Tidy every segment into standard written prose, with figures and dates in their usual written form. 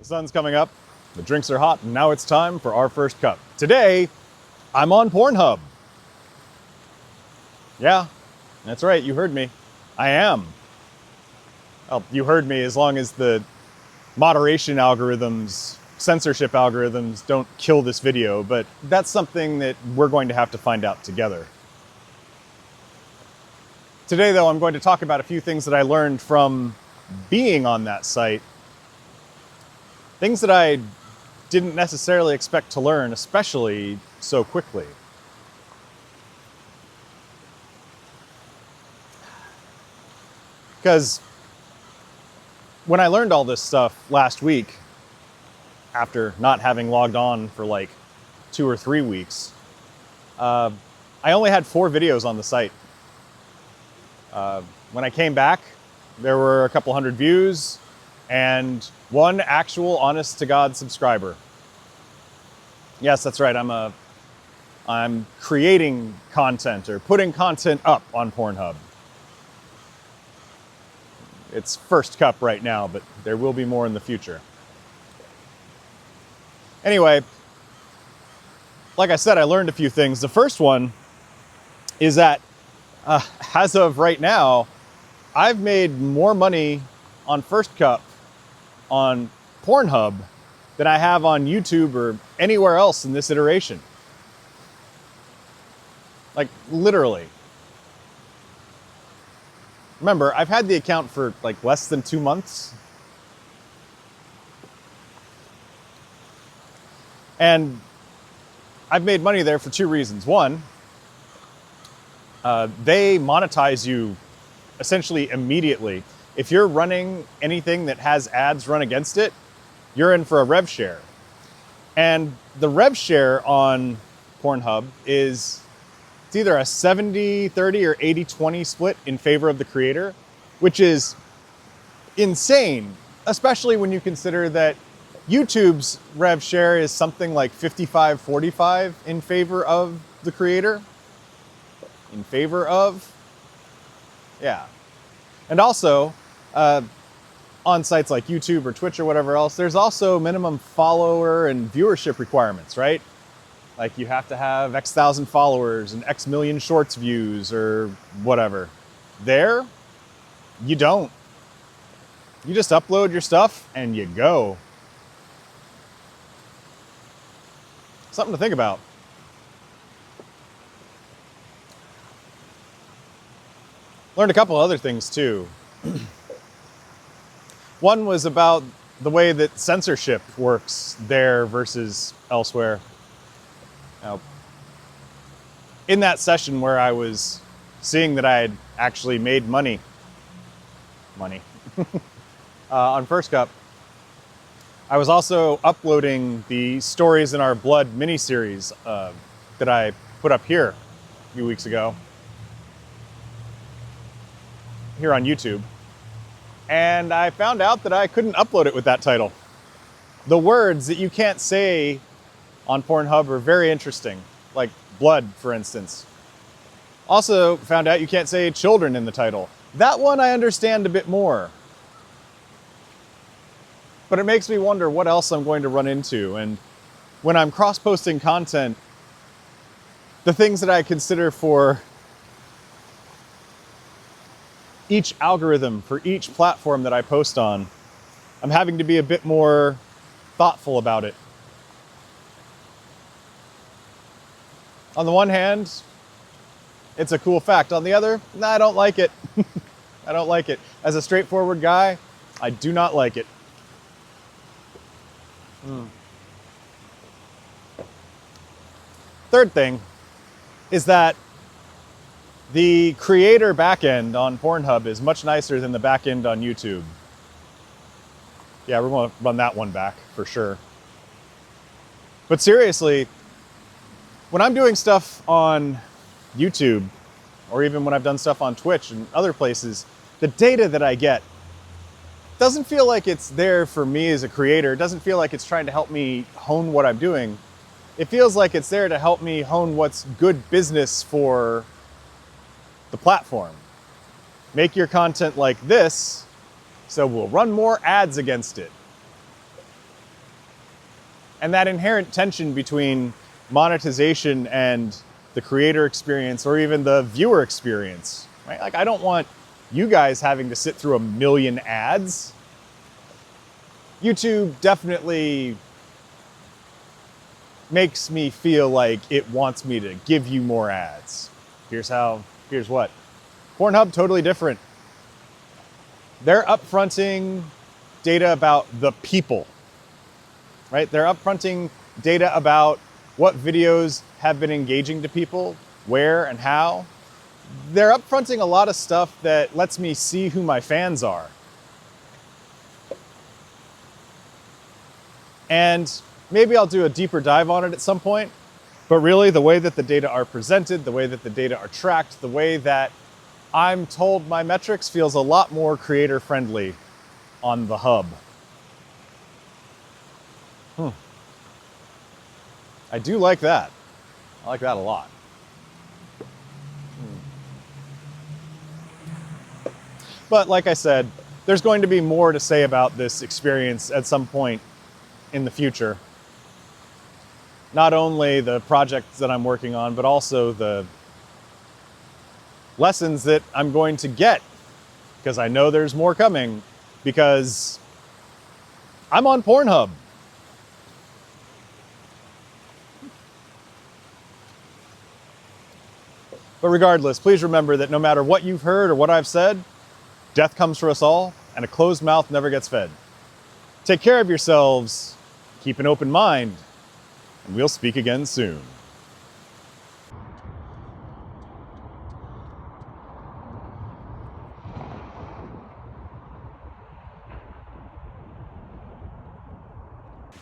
sun's coming up, the drinks are hot, and now it's time for our first cup. Today, I'm on Pornhub. Yeah, that's right, you heard me. I am. Well, you heard me as long as the moderation algorithms, censorship algorithms don't kill this video, but that's something that we're going to have to find out together. Today, though, I'm going to talk about a few things that I learned from being on that site. Things that I didn't necessarily expect to learn, especially so quickly. Because when I learned all this stuff last week, after not having logged on for like 2 or 3 weeks, I only had 4 videos on the site. When I came back, there were a couple hundred views and 1 actual honest-to-God subscriber. Yes, that's right. I'm creating content or putting content up on Pornhub. It's first cup right now, but there will be more in the future. Anyway, like I said, I learned a few things. The first one is that as of right now, I've made more money on first cup on Pornhub than I have on YouTube or anywhere else in this iteration. Like, literally. Remember, I've had the account for like less than 2 months. And I've made money there for 2 reasons. One, they monetize you essentially immediately. If you're running anything that has ads run against it, you're in for a rev share. And the rev share on Pornhub is it's either a 70-30 or 80-20 split in favor of the creator, which is insane, especially when you consider that YouTube's rev share is something like 55-45 in favor of the creator. In favor of? Yeah. And also, on sites like YouTube or Twitch or whatever else, there's also minimum follower and viewership requirements, right? Like you have to have X thousand followers and X million shorts views or whatever. There, you don't. You just upload your stuff and you go. Something to think about. Learned a couple other things too. One was about the way that censorship works there versus elsewhere. Now, in that session where I was seeing that I had actually made money on First Cup, I was also uploading the Stories in Our Blood miniseries that I put up here a few weeks ago, here on YouTube. And I found out that I couldn't upload it with that title. The words that you can't say on Pornhub are very interesting, like blood, for instance. Also found out you can't say children in the title. That one I understand a bit more. But it makes me wonder what else I'm going to run into. And when I'm cross-posting content, the things that I consider for each algorithm, for each platform that I post on, I'm having to be a bit more thoughtful about it. On the one hand, it's a cool fact. On the other, I don't like it. I don't like it. As a straightforward guy, I do not like it. Third thing is that the creator backend on Pornhub is much nicer than the backend on YouTube. Yeah, we're going to run that one back for sure. But seriously, when I'm doing stuff on YouTube, or even when I've done stuff on Twitch and other places, the data that I get doesn't feel like it's there for me as a creator. It doesn't feel like it's trying to help me hone what I'm doing. It feels like it's there to help me hone what's good business for the platform. Make your content like this, so we'll run more ads against it. And that inherent tension between monetization and the creator experience or even the viewer experience, right? Like, I don't want you guys having to sit through a million ads. YouTube definitely makes me feel like it wants me to give you more ads. Here's what. Cornhub, totally different. They're upfronting data about the people, right? They're upfronting data about what videos have been engaging to people, where and how. They're upfronting a lot of stuff that lets me see who my fans are. And maybe I'll do a deeper dive on it at some point, but really the way that the data are presented, the way that the data are tracked, the way that I'm told my metrics feels a lot more creator friendly on the hub. I do like that. I like that a lot. But like I said, there's going to be more to say about this experience at some point in the future. Not only the projects that I'm working on, but also the lessons that I'm going to get, because I know there's more coming, because I'm on Pornhub. But regardless, please remember that no matter what you've heard or what I've said, death comes for us all, and a closed mouth never gets fed. Take care of yourselves, keep an open mind, and we'll speak again soon.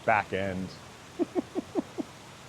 Back end.